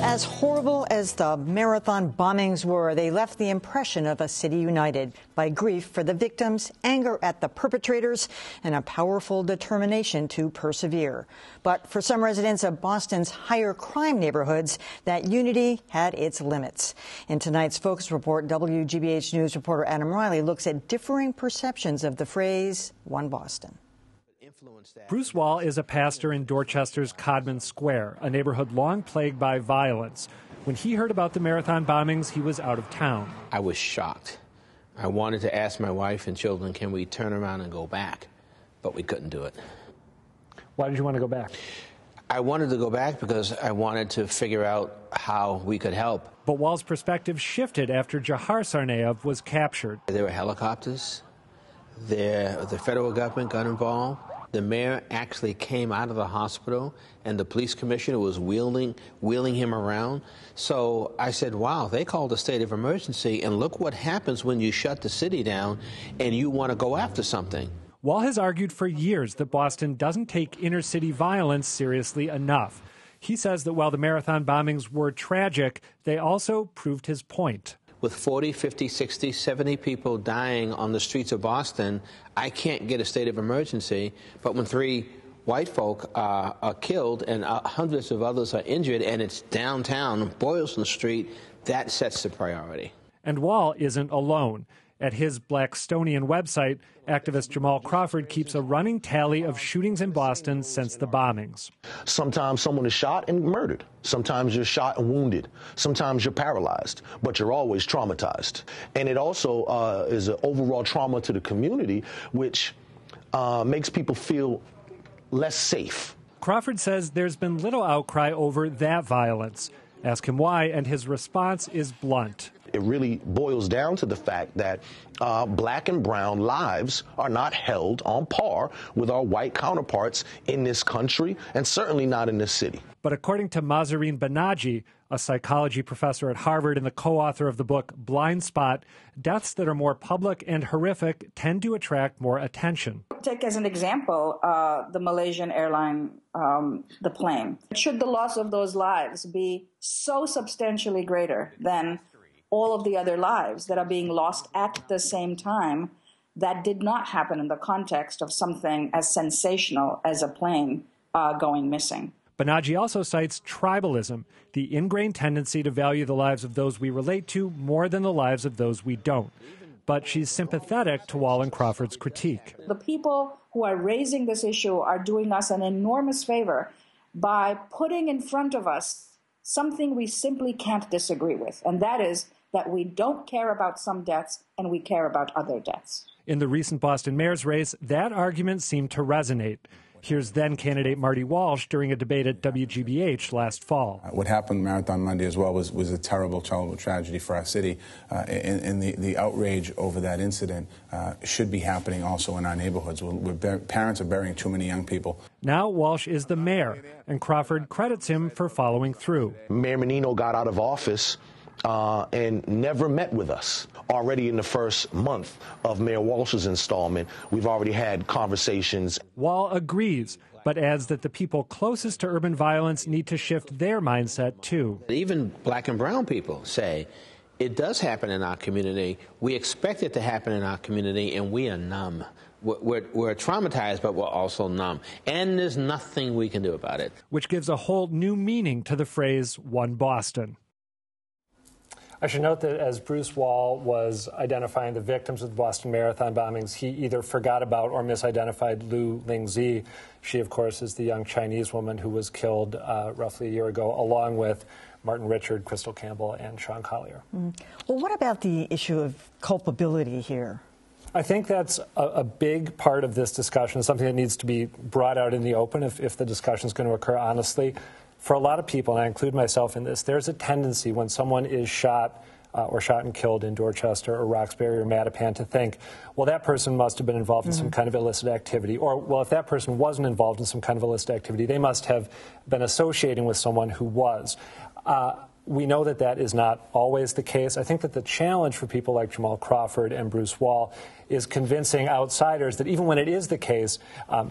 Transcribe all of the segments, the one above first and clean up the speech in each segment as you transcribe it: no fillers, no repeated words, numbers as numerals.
As horrible as the marathon bombings were, they left the impression of a city united by grief for the victims, anger at the perpetrators, and a powerful determination to persevere. But for some residents of Boston's higher crime neighborhoods, that unity had its limits. In tonight's Focus Report, WGBH News reporter Adam Reilly looks at differing perceptions of the phrase, "One Boston." Bruce Wall is a pastor in Dorchester's Codman Square, a neighborhood long plagued by violence. When he heard about the marathon bombings, he was out of town. I was shocked. I wanted to ask my wife and children, can we turn around and go back? But we couldn't do it. Why did you want to go back? I wanted to go back because I wanted to figure out how we could help. But Wall's perspective shifted after Jahar Tsarnaev was captured. There were helicopters. The federal government got involved. The mayor actually came out of the hospital, and the police commissioner was wheeling him around. So I said, wow, they called a state of emergency, and look what happens when you shut the city down and you want to go after something. Wall has argued for years that Boston doesn't take inner-city violence seriously enough. He says that while the marathon bombings were tragic, they also proved his point. With 40, 50, 60, 70 people dying on the streets of Boston, I can't get a state of emergency. But when 3 white folk are killed and hundreds of others are injured, and it's downtown, Boylston Street, that sets the priority. And Wall isn't alone. At his Blackstonian website, activist Jamal Crawford keeps a running tally of shootings in Boston since the bombings. Sometimes someone is shot and murdered. Sometimes you're shot and wounded. Sometimes you're paralyzed, but you're always traumatized. And it also is an overall trauma to the community, which makes people feel less safe. Crawford says there's been little outcry over that violence. Ask him why, and his response is blunt. It really boils down to the fact that black and brown lives are not held on par with our white counterparts in this country, and certainly not in this city. But according to Mahzarin Banaji, a psychology professor at Harvard and the co-author of the book Blind Spot, deaths that are more public and horrific tend to attract more attention. Take as an example the Malaysian airline, the plane. Should the loss of those lives be so substantially greater than all of the other lives that are being lost at the same time, that did not happen in the context of something as sensational as a plane going missing? Banaji also cites tribalism, the ingrained tendency to value the lives of those we relate to more than the lives of those we don't. But she's sympathetic to Wall and Crawford's critique. The people who are raising this issue are doing us an enormous favor by putting in front of us something we simply can't disagree with, and that is that we don't care about some deaths and we care about other deaths. In the recent Boston mayor's race, that argument seemed to resonate. Here's then-candidate Marty Walsh during a debate at WGBH last fall. What happened Marathon Monday as well was a terrible, terrible tragedy for our city. And the outrage over that incident should be happening also in our neighborhoods. Parents are burying too many young people. Now Walsh is the mayor, and Crawford credits him for following through. Mayor Menino got out of office and never met with us. Already in the first month of Mayor Walsh's installment, we've already had conversations. Wall agrees, but adds that the people closest to urban violence need to shift their mindset too. Even black and brown people say, it does happen in our community, we expect it to happen in our community, and we are numb. We're traumatized, but we're also numb. And there's nothing we can do about it. Which gives a whole new meaning to the phrase, "One Boston." I should note that as Bruce Wall was identifying the victims of the Boston Marathon bombings, he either forgot about or misidentified Lu Lingzi. She, of course, is the young Chinese woman who was killed roughly a year ago, along with Martin Richard, Crystal Campbell, and Sean Collier. Well, what about the issue of culpability here? I think that's a big part of this discussion, something that needs to be brought out in the open if the discussion is going to occur honestly. For a lot of people, and I include myself in this, there's a tendency when someone is shot and killed in Dorchester or Roxbury or Mattapan to think, well, that person must have been involved in some kind of illicit activity. Or, well, if that person wasn't involved in some kind of illicit activity, they must have been associating with someone who was. We know that that is not always the case. I think that the challenge for people like Jamal Crawford and Bruce Wall is convincing outsiders that even when it is the case,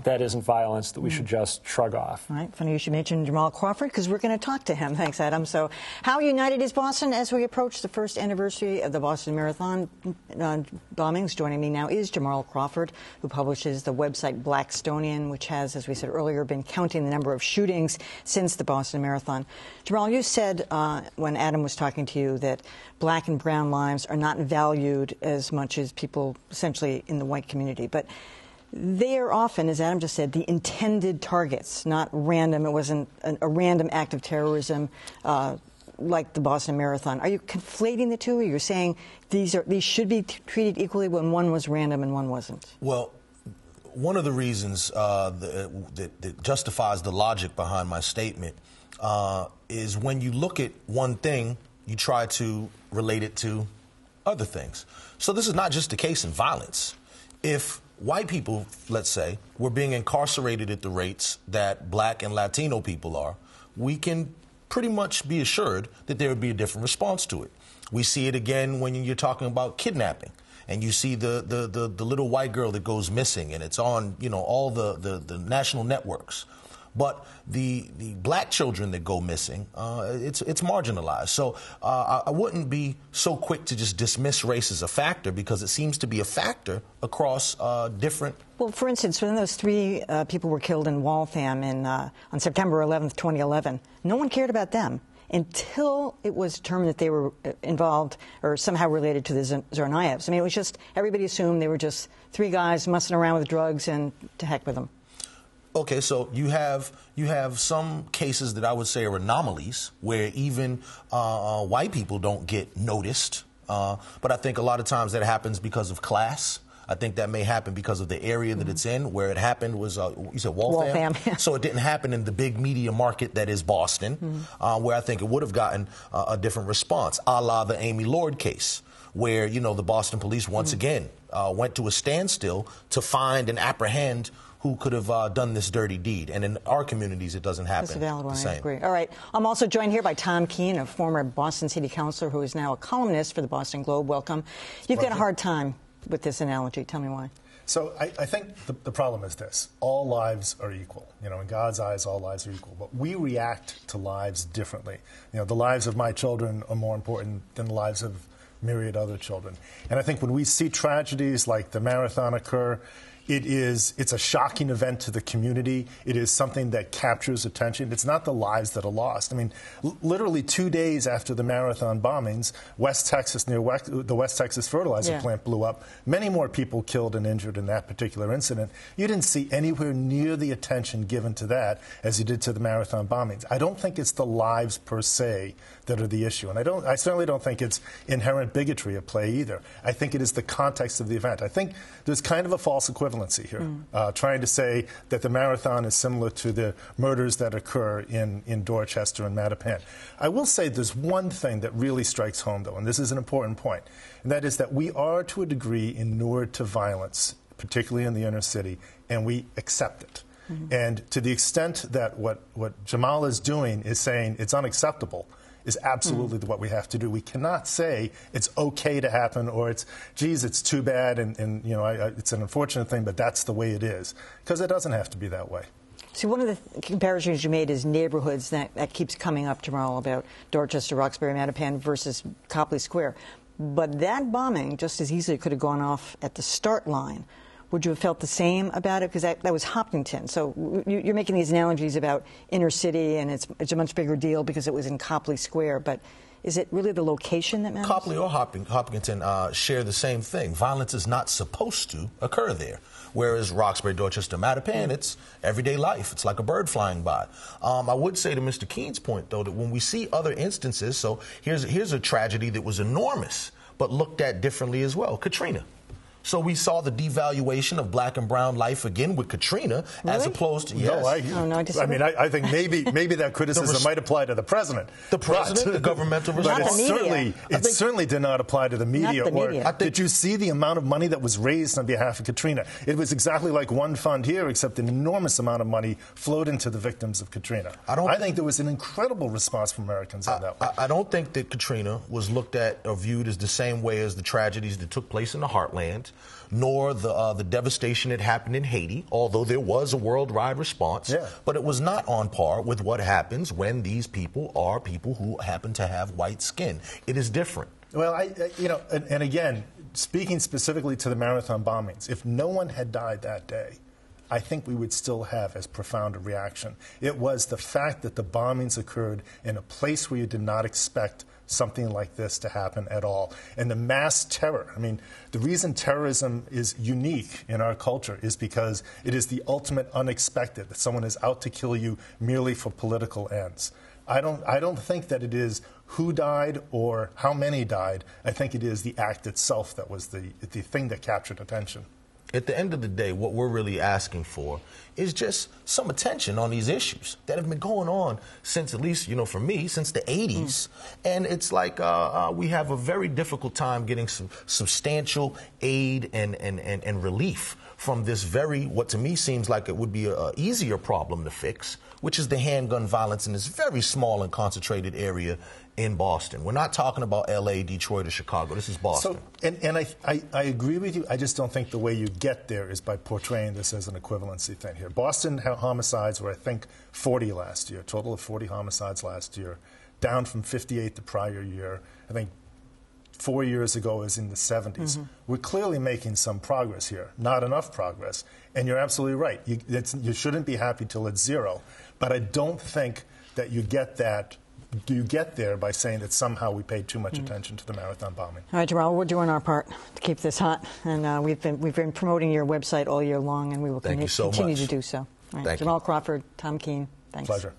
that isn't violence that we should just shrug off. All right. Funny you should mention Jamal Crawford, because we're going to talk to him. Thanks, Adam. So how united is Boston as we approach the first anniversary of the Boston Marathon bombings? Joining me now is Jamal Crawford, who publishes the website Blackstonian, which has, as we said earlier, been counting the number of shootings since the Boston Marathon. Jamal, you said when Adam was talking to you that black and brown lives are not valued as much as people essentially in the white community. But they are often, as Adam just said, the intended targets, not random. It wasn't a random act of terrorism like the Boston Marathon. Are you conflating the two? Or you're saying these should be treated equally when one was random and one wasn't? Well, one of the reasons that justifies the logic behind my statement is when you look at one thing, you try to relate it to other things. So this is not just the case in violence. If white people, let's say, were being incarcerated at the rates that black and Latino people are, we can pretty much be assured that there would be a different response to it. We see it again when you're talking about kidnapping. And you see the little white girl that goes missing, and it's on, you know, all the national networks. But the black children that go missing, it's marginalized. So I wouldn't be so quick to just dismiss race as a factor, because it seems to be a factor across different. Well, for instance, when those 3 people were killed in Waltham on September 11th, 2011, no one cared about them until it was determined that they were involved or somehow related to the Tsarnaevs. I mean, it was just, everybody assumed they were just 3 guys messing around with drugs, and to heck with them. Okay, so you have some cases that I would say are anomalies, where even white people don't get noticed. But I think a lot of times that happens because of class. I think that may happen because of the area that it's in. Where it happened was, you said Waltham? Yeah. So it didn't happen in the big media market that is Boston, where I think it would have gotten a different response, a la the Amy Lord case, where, you know, the Boston police once again went to a standstill to find and apprehend who could have done this dirty deed. And in our communities, it doesn't happen. That's a valid one. The same. I agree. All right. I'm also joined here by Tom Keene, a former Boston City Councilor who is now a columnist for the Boston Globe. Welcome. You've got a hard time with this analogy. Tell me why. So I think the problem is this. All lives are equal. You know, in God's eyes, all lives are equal. But we react to lives differently. You know, the lives of my children are more important than the lives of myriad other children. And I think when we see tragedies like the marathon occur, it's a shocking event to the community. It is something that captures attention. It's not the lives that are lost. I mean, literally 2 days after the marathon bombings, West Texas, near the West Texas fertilizer plant blew up. Many more people killed and injured in that particular incident. You didn't see anywhere near the attention given to that as you did to the marathon bombings. I don't think it's the lives per se that are the issue. And I certainly don't think it's inherent bigotry at play either. I think it is the context of the event. I think there's kind of a false equivalency here, trying to say that the marathon is similar to the murders that occur in Dorchester and Mattapan. I will say there's one thing that really strikes home, though, and this is an important point, and that is that we are, to a degree, inured to violence, particularly in the inner city, and we accept it. And to the extent that what Jamal is doing is saying it's unacceptable, is absolutely what we have to do. We cannot say it's okay to happen, or it's, geez, it's too bad, and you know, it's an unfortunate thing, but that's the way it is. Because it doesn't have to be that way. See, one of the comparisons you made is neighborhoods that keeps coming up tomorrow about Dorchester, Roxbury, Mattapan versus Copley Square. But that bombing just as easily could have gone off at the start line. Would you have felt the same about it? Because that was Hopkinton. So you're making these analogies about inner city, and it's a much bigger deal because it was in Copley Square. But is it really the location that matters? Copley or Hopkinton share the same thing. Violence is not supposed to occur there. Whereas Roxbury, Dorchester, Mattapan, it's everyday life. It's like a bird flying by. I would say to Mr. Keene's point, though, that when we see other instances, so here's a tragedy that was enormous, but looked at differently as well, Katrina. So we saw the devaluation of black and brown life again with Katrina, as opposed to I mean, I think maybe that criticism might apply to the president. The president, the governmental response. But it certainly did not apply to the media. Did you see the amount of money that was raised on behalf of Katrina? It was exactly like one fund here, except an enormous amount of money flowed into the victims of Katrina. I think there was an incredible response from Americans on that one. I don't think that Katrina was looked at or viewed as the same way as the tragedies that took place in the heartland. nor the devastation that happened in Haiti, although there was a worldwide response. Yeah. But it was not on par with what happens when these people are people who happen to have white skin. It is different. Well, and again, speaking specifically to the marathon bombings, if no one had died that day, I think we would still have as profound a reaction. It was the fact that the bombings occurred in a place where you did not expect something like this to happen at all. And the mass terror, I mean, the reason terrorism is unique in our culture is because it is the ultimate unexpected, that someone is out to kill you merely for political ends. I don't think that it is who died or how many died. I think it is the act itself that was the thing that captured attention. At the end of the day, what we're really asking for is just some attention on these issues that have been going on since, at least, for me, since the 80s. And it's like we have a very difficult time getting some substantial aid and relief from this what to me seems like it would be an easier problem to fix, which is the handgun violence in this very small and concentrated area in Boston. We're not talking about L.A., Detroit, or Chicago. This is Boston. So, and I agree with you. I just don't think the way you get there is by portraying this as an equivalency thing here. Boston homicides were, I think, 40 last year, total of 40 homicides last year, down from 58 the prior year. I think 4 years ago it was in the 70s. Mm-hmm. We're clearly making some progress here, not enough progress. And you're absolutely right. You shouldn't be happy till it's zero. But I don't think that you get there by saying that somehow we paid too much attention to the marathon bombing. All right, Jamal, we're doing our part to keep this hot, and we've been promoting your website all year long, and we will continue to do so. All right, Jamal Crawford, Tom Keene, thanks. Pleasure.